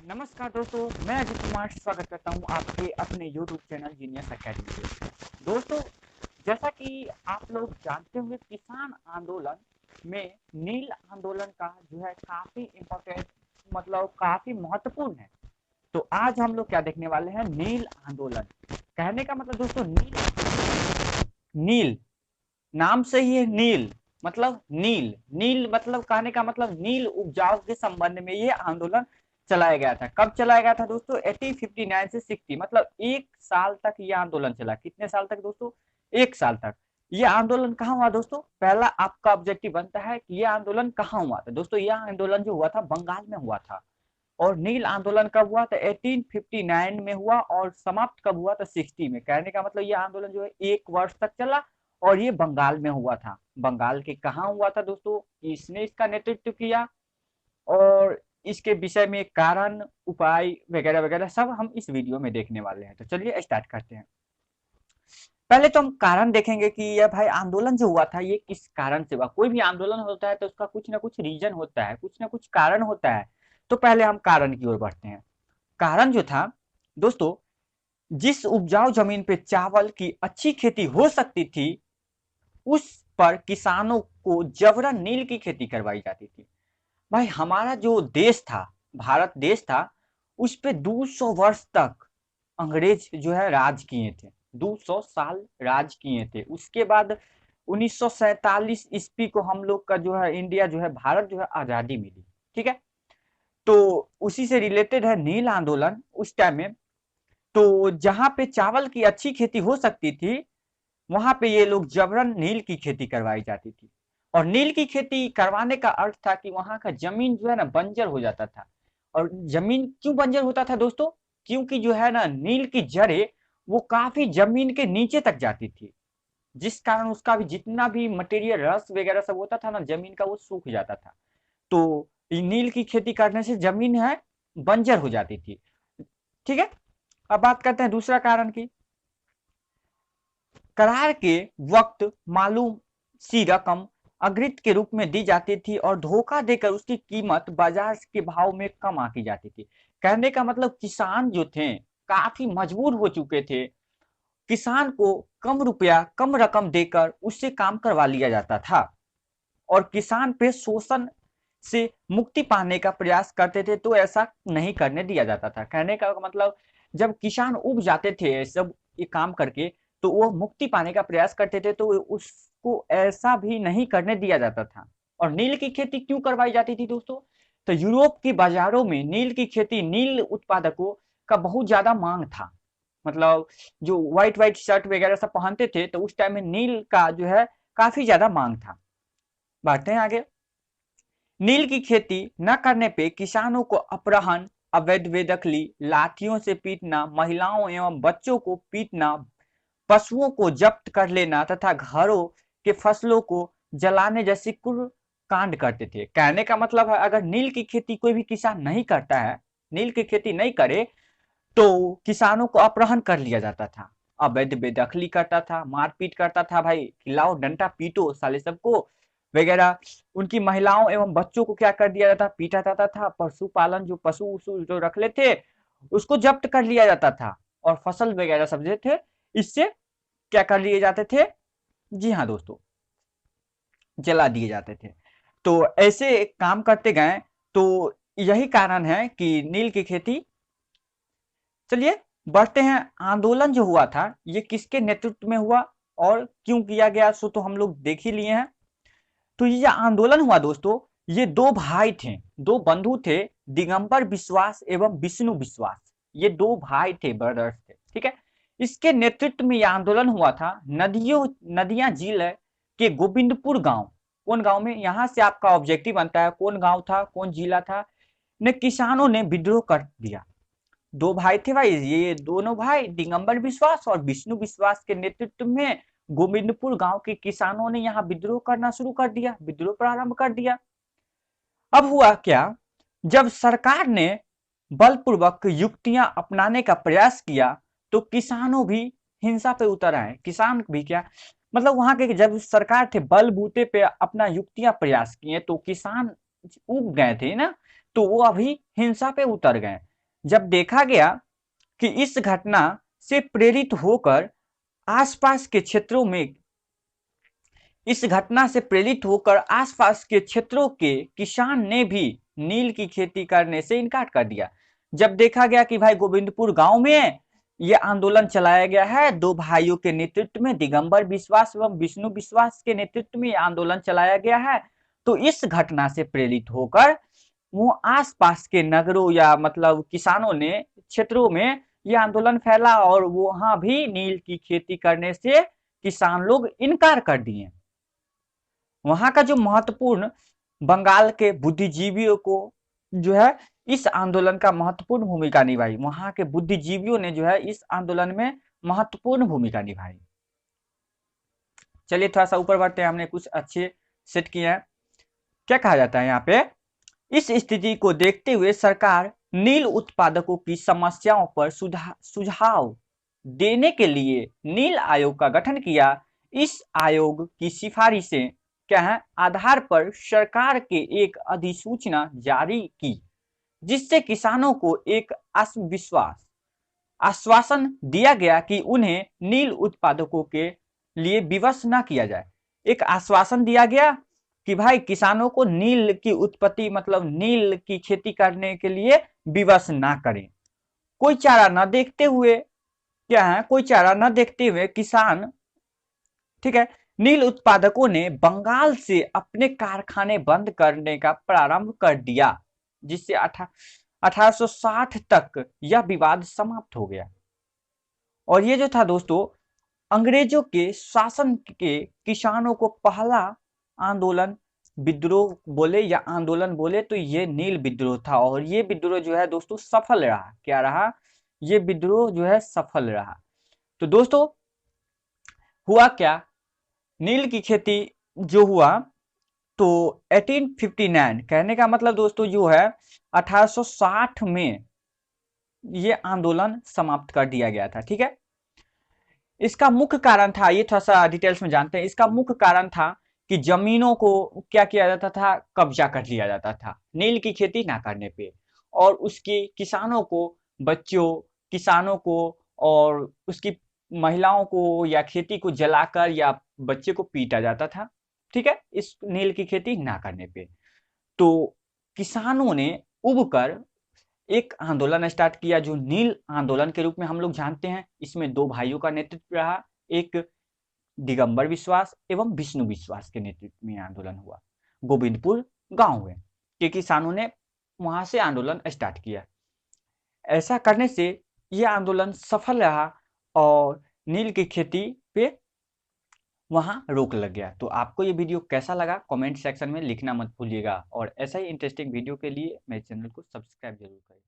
नमस्कार दोस्तों, मैं अजीत कुमार स्वागत करता हूं आपके अपने YouTube चैनल जीनियस एकेडमी पे। दोस्तों, जैसा कि आप लोग जानते होंगे, किसान आंदोलन में नील आंदोलन का जो है काफी इम्पोर्टेंट, मतलब काफी महत्वपूर्ण है। तो आज हम लोग क्या देखने वाले हैं, नील आंदोलन। कहने का मतलब दोस्तों, नील नाम से ही है नील, मतलब नील नील मतलब कहने का मतलब नील उपजाऊ के संबंध में ये आंदोलन चलाया गया था। कब चलाया गया था दोस्तों? 1859 से 60, मतलब 1 साल तक ये आंदोलन चला। कितने साल तक दोस्तों? 1 साल तक। ये आंदोलन कहाँ हुआ दोस्तों? पहला आपका ऑब्जेक्टिव बनता है कि ये आंदोलन कहाँ हुआ था। दोस्तों, यह आंदोलन जो हुआ था बंगाल में हुआ था। और नील आंदोलन कब हुआ था? 1859 में हुआ। और समाप्त कब हुआ था? 60 में। कहने का मतलब ये आंदोलन जो है 1 वर्ष तक चला और ये बंगाल में हुआ था। बंगाल के कहाँ हुआ था दोस्तों? इसने इसका नेतृत्व किया और इसके विषय में कारण, उपाय वगैरह वगैरह सब हम इस वीडियो में देखने वाले हैं। तो चलिए स्टार्ट करते हैं। पहले तो हम कारण देखेंगे कि यह भाई आंदोलन जो हुआ था ये किस कारण से हुआ। कोई भी आंदोलन होता है तो उसका कुछ ना कुछ रीजन होता है, कुछ ना कुछ कारण होता है। तो पहले हम कारण की ओर बढ़ते हैं। कारण जो था दोस्तों, जिस उपजाऊ जमीन पे चावल की अच्छी खेती हो सकती थी उस पर किसानों को जबरन नील की खेती करवाई जाती थी। भाई हमारा जो देश था, भारत देश था, उस पे 200 वर्ष तक अंग्रेज जो है राज किए थे। 200 साल राज किए थे। उसके बाद 1947 ईस्वी को हम लोग का जो है इंडिया जो है, भारत जो है आजादी मिली। ठीक है। तो उसी से रिलेटेड है नील आंदोलन उस टाइम में। तो जहां पे चावल की अच्छी खेती हो सकती थी वहां पे ये लोग जबरन नील की खेती करवाई जाती थी। और नील की खेती करवाने का अर्थ था कि वहां का जमीन जो है ना बंजर हो जाता था। और जमीन क्यों बंजर होता था दोस्तों? क्योंकि जो है ना नील की जड़ें वो काफी जमीन के नीचे तक जाती थी, जिस कारण उसका भी जितना भी मटेरियल रस वगैरह सब होता था ना जमीन का, वो सूख जाता था। तो नील की खेती करने से जमीन है बंजर हो जाती थी। ठीक है। अब बात करते हैं दूसरा कारण की। करार के वक्त मालूम सी रकम अग्रिम के रूप में दी जाती थी और धोखा देकर उसकी कीमत बाजार के भाव में कम आकी जाती थी। कहने का मतलब किसान जो थे काफी मजबूर हो चुके थे। किसान को कम रुपया, कम रकम देकर उससे काम करवा लिया जाता था और किसान पे शोषण से मुक्ति पाने का प्रयास करते थे, तो ऐसा नहीं करने दिया जाता था। कहने का मतलब जब किसान उब जाते थे सब ये काम करके, तो वो मुक्ति पाने का प्रयास करते थे, तो उसको ऐसा भी नहीं करने दिया जाता था। और नील की खेती क्यों करवाई जाती थी दोस्तों? तो यूरोप की बाजारों में नील की खेती, नील उत्पादकों का बहुत ज्यादा मांग था। मतलब जो व्हाइट व्हाइट शर्ट वगैरह सब पहनते थे, तो उस टाइम में नील का जो है काफी ज्यादा मांग था। बढ़ते हैं आगे। नील की खेती न करने पे किसानों को अपहरण, अवैध बेदखली, लाठियों से पीटना, महिलाओं एवं बच्चों को पीटना, पशुओं को जब्त कर लेना तथा घरों के फसलों को जलाने जैसी कुल कांड करते थे। कहने का मतलब है अगर नील की खेती कोई भी किसान नहीं करता है, नील की खेती नहीं करे, तो किसानों को अपहरण कर लिया जाता था, अवैध बेदखली करता था, मारपीट करता था। भाई खिलाओ, डंडा पीटो साले सबको वगैरह। उनकी महिलाओं एवं बच्चों को क्या कर दिया जाता? पीटा जाता था। पशुपालन, जो पशु जो रख ले थे उसको जब्त कर लिया जाता था। और फसल वगैरह सब जो थे इससे क्या कर लिए जाते थे? जी हाँ दोस्तों, जला दिए जाते थे। तो ऐसे काम करते गए। तो यही कारण है कि नील की खेती। चलिए बढ़ते हैं। आंदोलन जो हुआ था ये किसके नेतृत्व में हुआ और क्यों किया गया, सो तो हम लोग देख ही लिए हैं। तो ये आंदोलन हुआ दोस्तों, ये दो भाई थे, दो बंधु थे, दिगंबर बिश्वास एवं विष्णु विश्वास। ये दो भाई थे, ब्रदर्स थे। ठीक है। इसके नेतृत्व में यह आंदोलन हुआ था नदियां जिले के गोविंदपुर गांव। कौन गांव में? यहां से आपका ऑब्जेक्टिव बनता है कौन गांव था, कौन जिला था। ने किसानों ने विद्रोह कर दिया। दो भाई थे भाई, ये दोनों भाई दिगंबर विश्वास और विष्णु विश्वास के नेतृत्व में गोविंदपुर गांव के किसानों ने यहाँ विद्रोह करना शुरू कर दिया, विद्रोह प्रारंभ कर दिया। अब हुआ क्या, जब सरकार ने बलपूर्वक युक्तियां अपनाने का प्रयास किया तो किसानों भी हिंसा पे उतर आए। किसान भी क्या, मतलब वहां के जब सरकार थे बलबूते पे अपना युक्तियां प्रयास किए तो किसान उग गए थे ना, तो वो अभी हिंसा पे उतर गए। जब देखा गया कि इस घटना से प्रेरित होकर आसपास के क्षेत्रों में इस घटना से प्रेरित होकर आसपास के क्षेत्रों के किसान ने भी नील की खेती करने से इनकार कर दिया। जब देखा गया कि भाई गोविंदपुर गांव में यह आंदोलन चलाया गया है, दो भाइयों के नेतृत्व में, दिगंबर विश्वास एवं विष्णु विश्वास के नेतृत्व में यह आंदोलन चलाया गया है, तो इस घटना से प्रेरित होकर वो आसपास के नगरों या मतलब किसानों ने क्षेत्रों में यह आंदोलन फैला और वहां भी नील की खेती करने से किसान लोग इनकार कर दिए। वहां का जो महत्वपूर्ण बंगाल के बुद्धिजीवियों को जो है इस आंदोलन का महत्वपूर्ण भूमिका निभाई। वहां के बुद्धिजीवियों ने जो है इस आंदोलन में महत्वपूर्ण भूमिका निभाई। चलिए थोड़ा सा ऊपर बढ़ते हैं, हमने कुछ अच्छे सेट किए हैं। क्या कहा जाता है यहाँ पे, इस स्थिति को देखते हुए सरकार नील उत्पादकों की समस्याओं पर सुझाव देने के लिए नील आयोग का गठन किया। इस आयोग की सिफारिशें क्या है, आधार पर सरकार के एक अधिसूचना जारी की, जिससे किसानों को एक आश्वासन दिया गया कि उन्हें नील उत्पादकों के लिए विवश न किया जाए। एक आश्वासन दिया गया कि भाई किसानों को नील की उत्पत्ति मतलब नील की खेती करने के लिए विवश ना करें। कोई चारा न देखते हुए क्या है, कोई चारा न देखते हुए किसान, ठीक है, नील उत्पादकों ने बंगाल से अपने कारखाने बंद करने का प्रारंभ कर दिया, जिससे 1860 तक यह विवाद समाप्त हो गया। और ये जो था दोस्तों अंग्रेजों के शासन के किसानों को पहला आंदोलन, विद्रोह बोले या आंदोलन बोले तो ये नील विद्रोह था। और ये विद्रोह जो है दोस्तों सफल रहा। क्या रहा, ये विद्रोह जो है सफल रहा। तो दोस्तों हुआ क्या, नील की खेती जो हुआ तो 1859 कहने का मतलब दोस्तों जो है 1860 में ये आंदोलन समाप्त कर दिया गया था। ठीक है, इसका मुख्य कारण था, ये थोड़ा सा डिटेल्स में जानते हैं। इसका मुख्य कारण था कि जमीनों को क्या किया जाता था, कब्जा कर लिया जाता था नील की खेती ना करने पे, और उसकी किसानों को, बच्चों किसानों को और उसकी महिलाओं को या खेती को जलाकर या बच्चे को पीटा जाता था। ठीक है, इस नील की खेती ना करने पे तो किसानों ने उबकर एक आंदोलन स्टार्ट किया जो नील आंदोलन के रूप में हम लोग जानते हैं। इसमें दो भाइयों का नेतृत्व रहा, एक दिगंबर विश्वास एवं विष्णु विश्वास के नेतृत्व में आंदोलन हुआ गोविंदपुर गांव में, के किसानों ने वहां से आंदोलन स्टार्ट किया। ऐसा करने से यह आंदोलन सफल रहा और नील की खेती पे वहां रोक लग गया। तो आपको ये वीडियो कैसा लगा कमेंट सेक्शन में लिखना मत भूलिएगा, और ऐसा ही इंटरेस्टिंग वीडियो के लिए मेरे चैनल को सब्सक्राइब जरूर करें।